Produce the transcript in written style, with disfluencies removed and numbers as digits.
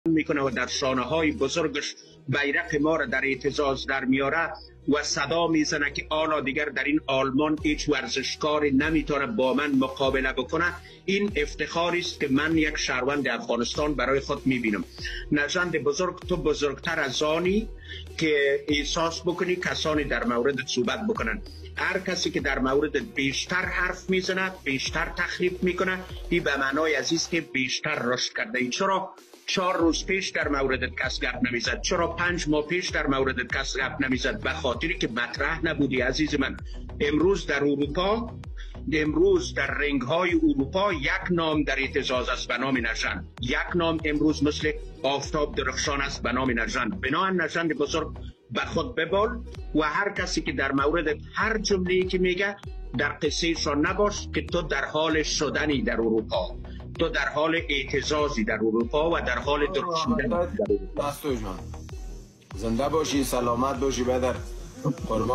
میکنه و در شانه های بزرگش بیرق ما را در اعتزاز در میاره و صدا میزنه که آنا دیگر در این آلمان هیچ ورزشکاری نمیتونه با من مقابله بکنه. این افتخاری است که من یک شهروند افغانستان برای خود میبینم. نژند بزرگ، تو بزرگتر از آنی که احساس بکنی کسانی در مورد صحبت بکنن. هر کسی که در مورد بیشتر حرف میزنه، بیشتر تخریب میکنه، این به معنای عزیز که بیشتر رشد کرده. چرا 4 روز پیش در موردت کس گپ نمیزد؟ چرا 5 ماه پیش در موردت کس گپ نمیزد؟ به خاطری که مطرح نبودی عزیز من. امروز در اروپا، امروز در رنگ های اروپا یک نام در اعتزاز است به نام نژند. یک نام امروز مثل آفتاب درخشان است به نام نژند. بنابراین نژند بزرگ به خود ببال و هر کسی که در مورد هر جمله‌ای که میگه در قصه شان نباش که تو در حال شدنی در اروپا، تو در حال اعتزازی در اروپا و در حال درخشیدن در اروپا. دستو جان زنده باشی، سلامت باشی، بدر قربان.